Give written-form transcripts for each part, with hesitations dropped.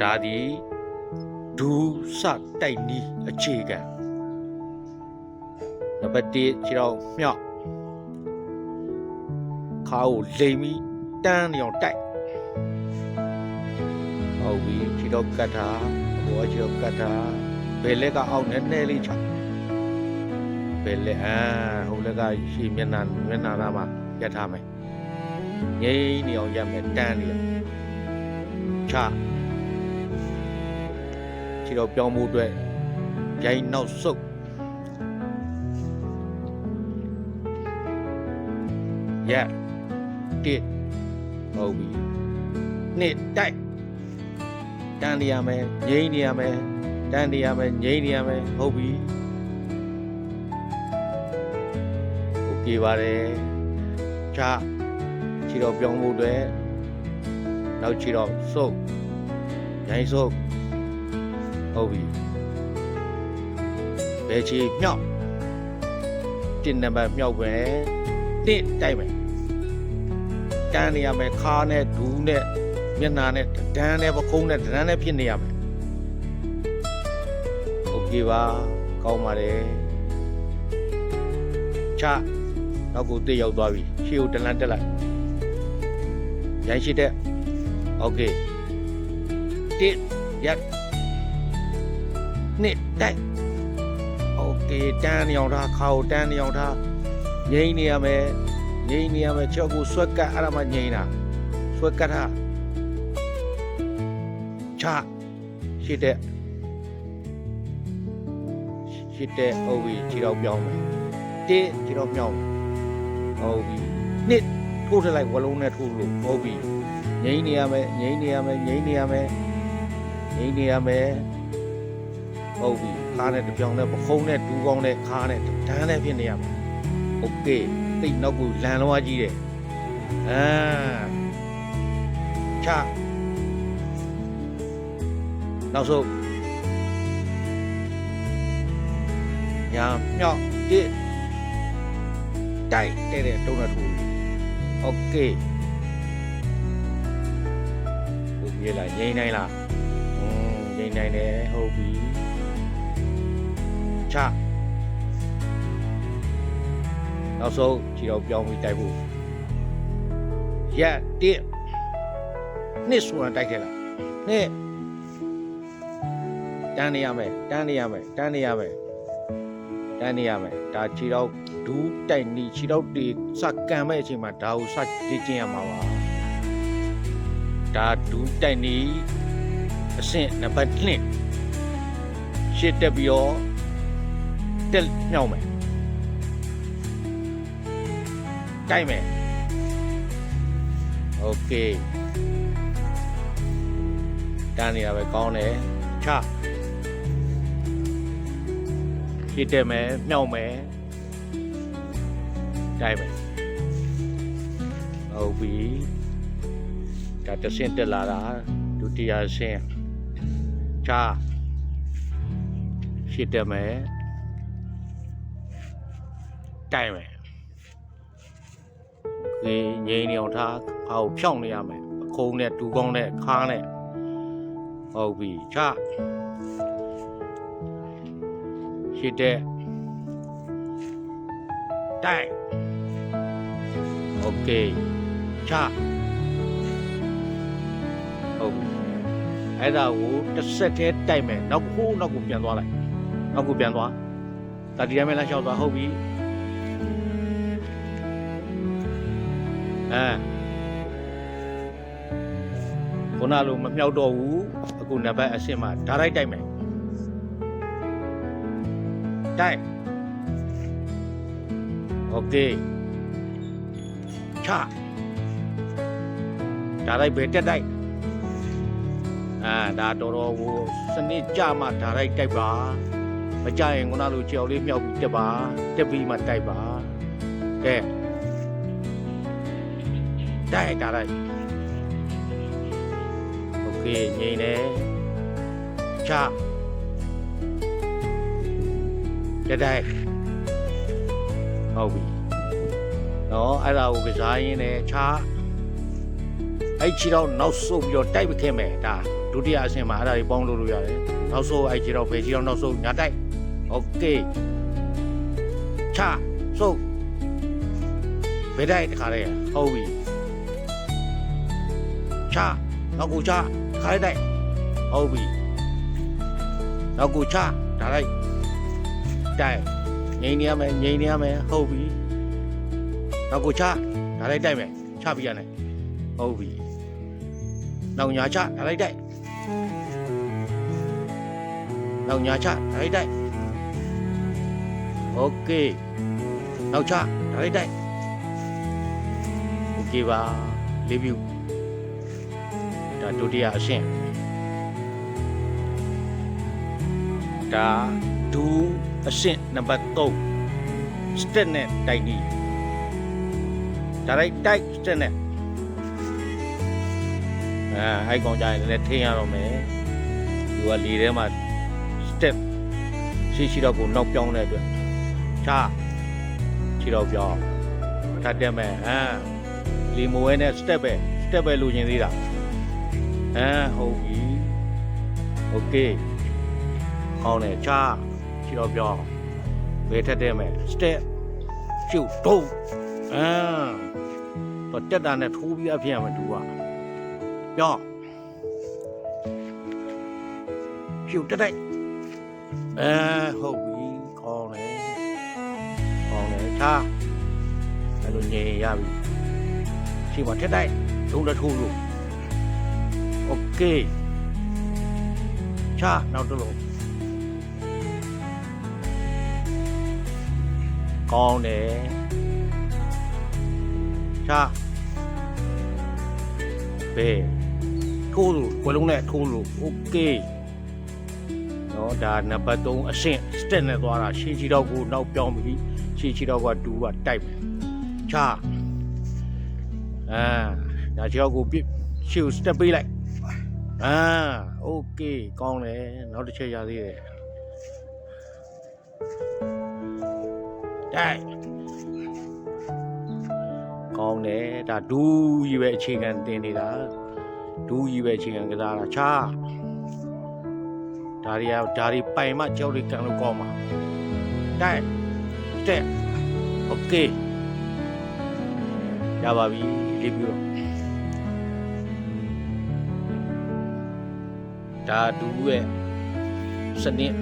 ဒါဒီဒူးစတိုက်နီးအခြေခံနံပါတ်1ခြေတော့မြောက်ခါကိုလိမ်ပြီးတန်းနေအောင်တိုက်ဟုတ်ပြီခြေတော့ကတ်တာဘောခြေတော့ကတ်တာဘယ်လက်ကအောက်နည်းနည်းလေးချဘယ်လက်ဟိုလက်ကရှေ့မျက်နှာသားမှာရက်ထားမယ်ငိမ့်နေအောင်ရက်မယ်တန်းနေအောင်ချခြေတော့ပြောင်းမှုအတွက်ရိုင်းနောက်ဆုပ်ရက်တစ်ဟုတ်ပြီနှစ်တိုက်တန်းနေရမယ်ငိမ့်နေရမယ်တန်းနေရမယ်ငိမ့်နေရမယ်ဟုတ်ပြီโอเคပါတယ်ချခြေတော့ပြောင်းမှုအတွက်နောက်ခြေတော့ဆုပ်ရိုင်းဆုပ်ဟုတ်ပြီဘယ်ခြေမြောက်1နံပါတ်မြောက်ပဲတစ်တိုက်မယ်တန်းနေရမယ်ခါနဲ့ဒူးနဲ့မျက်နှာနဲ့ဒန်းနဲ့ပခုံးနဲ့ဒန်းနဲ့ဖြစ်နေရမယ်โอเคပါကောင်းပါတယ်ချနောက်ကိုတစ်ရောက်သွားပြီရှေ့ကိုတလန်းတက်လိုက်ရိုင်းရှိတဲ့โอเคတစ်ရက်နှစ်တိုက်โอเคတန်းနေအောင်ထားခါကိုတန်းနေအောင်ထားငိမ့်နေရမယ်ငိမ့်နေရမယ်ချောက်ကိုဆွဲကတ်အဲ့ဒါမှငိမ့်တာဆွဲကတ်ထားချရှိတဲ့ဟုတ်ပြီခြေတော့ပြောင်းမယ်တစ်ခြေတော့မြောက်ဟုတ်ပြီနှစ်ထိုးထလိုက်ဝလုံးနဲ့ထိုးလို့ဟုတ်ပြီငိမ့်နေရမယ်ငိမ့်နေရမယ်ငိမ့်နေရမယ်ငိမ့်နေရမယ်ဟုတ်ပြီခါနဲ့တပြောင်းနဲ့ပခုံးနဲ့ဒူးကောင်းနဲ့ခါနဲ့ဒန်းနဲ့ဖြစ်နေရမယ်โอเคတိတ်နောက်ကိုလန်လောကြီးတယ်ချနောက်ဆုံးညာမြောက်တစ်တိုက်တဲ့တုံးနဲ့ထူโอเคဘုရားလာငိမ့်နိုင်လားငိမ့်နိုင်တယ်ဟုတ်ပြီချနောက်ဆုံးခြေတော့ပြောင်းပြီးတိုက်ဖို့ရက်တစ်နှစ်ဆိုတာတိုက်ခဲ့လားနှစ်တန်းနေရမယ်ဒါခြေတော့ဒူးတိုက်နီခြေတော့တွေစကန်မဲ့အချိန်မှာဒါကိုစလေ့ကျင့်ရမှာပါဒါဒူးတိုက်နီအဆင့်နံပါတ်1ရှစ်တက်ပြီးတော့တက်မြောက်မယ်တိုက်မယ်โอเคတန်းနေရပဲကောင်းတယ်ချရှစ်တက်မယ်မြောက်မယ်တိုက်မယ်ဟုတ်ပြီဒါတစ်ဆင့်တက်လာတာဒုတိယဆင့်ချရှစ်တက်မယ်တိုက်မယ်ဒီငိမ့်နေအောင်ထားခါကိုဖြောင်းနေရမယ်အခုံးနဲ့ဒူးကောင်းနဲ့ခါနဲ့ဟုတ်ပြီချရှစ်တက်တိုက်โอเคချဟုတ်ပြီအဲ့ဒါကိုတစ်ဆက်တည်းတိုက်မယ်နောက်ကိုပြန်သွားလိုက်နောက်ကိုပြန်သွားဒါဒီတိုင်းပဲလမ်းလျှောက်သွားဟုတ်ပြီခုနလိုမမြောက်တော့ဘူးအခုနံပါတ်အဆင့်မှာဓာတ်ရိုက်တိုက်မယ်တိုက်โอเคချဓာတ်ရိုက်ပဲတက်တိုက်ဒါတော်ဟိုစနစ်ကြမှာဓာတ်ရိုက်တိုက်ပါမကြရင်ခုနလိုကြော်လေးမြောက်ပြီးတက်ပါတက်ပြီးမှတိုက်ပါကဲတိုက်ဓာတ်ရိုက်โอเคငိမ့်နေချတက်တိုက်ဟုတ်ပြီနော်အဲ့ဒါကိုကစားရင်းနဲ့ချအဲ့ချီတော့နောက်ဆုပ်ပြီးတော့တိုက်ပခဲ့မယ်ဒါဒ ဒုတိယအဆင့်မှာအဲ့ဒါတွေပေါင်းလို့ရတယ်နောက်ဆုံးအဲ့ခြေတော့ဘယ်ခြေတော့နောက်ဆုံးညာတိုက်โอเคချဆုပ်ဘယ်တိုက်တခါလဲဟုတ်ပြီချနောက်ကိုချခါလိုက်တိုက်ဟုတ်ပြီနောက်ကိုချဒါလိုက်တိုက်ငိမ့်နေရမယ်ဟုတ်ပြီနောက်ကိုချဒါလိုက်တိုက်မယ်ချပြရတယ်ဟုတ်ပြီနောက်ညာချဒါလိုက်တိုက်နောက်ညာချဒါလိုက်တိုက်โอเคနောက်ချဒါလိုက်တိုက်โอเคပါလေးပြူဒါဒုတိယအဆင့်ဒါဒူအဆင့်နံပါတ်3 step နဲ့တိုက်နီးဒါလိုက်တိုက် step နဲ့အဲ့ကောင်ကြရင်လည်းထင်းရတော့မယ်သူကလေထဲမှာ step ရှိတော့ကိုနောက်ပြောင်းတဲ့အတွက်ချခြေတော့ပြောင်းထပ်တက်မယ်လီမိုဝဲနဲ့ step ပဲလိုချင်သေးတာဟုတ်ပြီโอเคကောင်းတယ်ချခြေတော့ပြောင်းဘယ်ထက်တက်မယ် step ရှုပ်တော့တော့တက်တာနဲ့ထိုးပြီးအဖြစ်ရမှာသူကပြောင်းရှုပ်တက်တိုက်ဟုတ်ပြီကောင်းတယ်ချအဲ့လိုညင်ရပြီရှိမှတက်တိုက်ဒုံးတထိုးလို့โอเคချနောက်တစ်လုံးကောင်းတယ်ချဘေးထိုးလို့ကွယ်လုံးနဲ့ထိုးလို့โอเคနော်ဒါနံပါတ်3အဆင့် step နဲ့သွားတာရှေ့ချီတော့ကိုနောက်ပြောင်းပြီးရှေ့ချီတော့က2ကတိုက်မယ်ချဒါချီတော့ကိုပြရှေ့ကို step ပေးလိုက်โอเคကောင်းတယ်နောက်တစ်ချက်ရသေးတယ်တိုက်ကောင်းတယ်ဒါဒူးကြီးပဲအခြေခံတင်နေတာဒူးကြီးပဲအခြေခံကစားတာချဒါတွေပိုင်မှကြောက်တွေကန်လို့ကောင်းမှာတိုက်တက်โอเคရပါပြီလေးပြီးတော့ဒါဒူးရဲ့စနစ်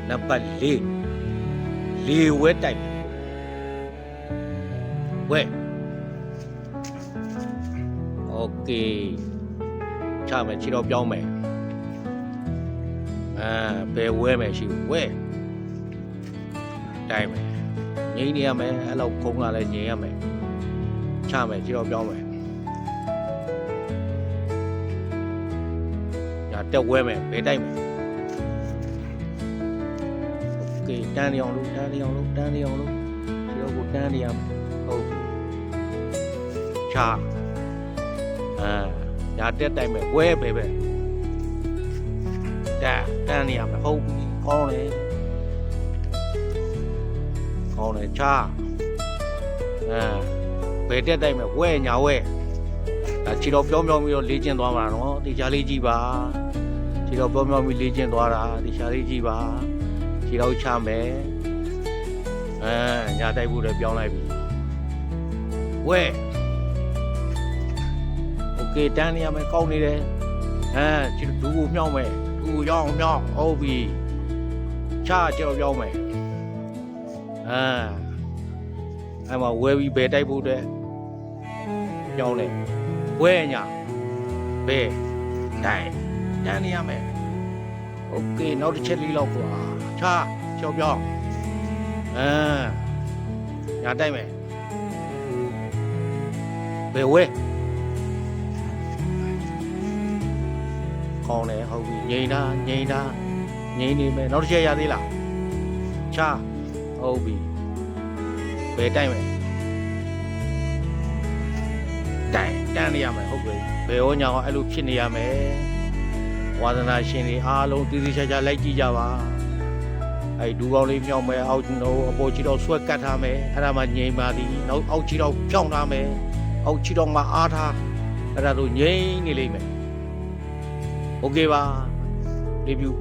နံပါတ်4ဝဲတိုက်ဝဲโอเคချမယ်ခြေတော့ပြောင်းမယ်ဘယ်ဝဲမယ်ရှိဝဲတိုက်မယ်ငိမ့်နေရမယ်အဲ့လောက်ခုံးကလည်းငိမ့်ရမယ်ချမယ်ခြေတော့ပြောင်းမယ်ညာတက်ဝဲမယ်ဘယ်တိုက်မယ်โอเคတန်းနေအောင်လို့ခြေတော့ကိုတန်းနေရမယ်ဟုတ်ချညာတက်တိုက်မယ်ဝဲပဲတန်းနေရမယ်ဟုတ်ပြီကောင်းတယ်ချဘယ်တက်တိုက်မယ်ဝဲညာဝဲဒါခြေတော့ပြောင်းပြီးတော့လေ့ကျင့်သွားမှာနော်တေချာလေးကြည့်ပါခြေတော့ပြောင်းပြီးလေ့ကျင့်သွားတာတေချာလေးကြည့်ပါခြေတော့ချမယ်ညာတိုက်ဖို့လည်းပြောင်းလိုက်ပြီဝဲโอเคတန်းနေရမယ်ကောင်းနေတယ်ခြေဒူးကိုမြောက်မယ်ဒူးရောင်းမြောက်ဟုတ်ပြီချခြေတော့ပြောင်းမယ်အဲ့မှာဝဲပြီးဘယ်တိုက်ဖို့တဲ့ပြောင်းတယ်ဝဲညာဘယ်တိုက်တန်းနေရမယ်โอเคနောက်တစ်ချက်လေးလောက်ကွာချချောပြောင်းညာတိုက်မယ်ဘယ်ဝဲကောင်းတယ်ဟုတ်ပြီငိမ့်တာနေမယ်နောက်တစ်ချက်ရသေးလားချဟုတ်ပြီဘယ်တိုက်မယ်တန်းနေရမယ်ဟုတ်ပြီဘယ်ဟောညာအဲ့လိုဖြစ်နေရမယ်ဝါသနာရှင်တွေအားလုံးတည်တည်ချာချာလိုက်ကြည့်ကြပါအဲ့ဒူကောင်းလေးမြောက်မယ်အောက်အပေါ်ချီတော့ဆွဲကတ်ထားမယ်အဲ့ဒါမှငြိမ်ပါသည်နောက်အောက်ချီတော့ဖြောင်းထားမယ်အောက်ချီတော့မှအားထားအဲ့ဒါတို့ငြိမ်နေလိမ့်မယ် โอเคပါ review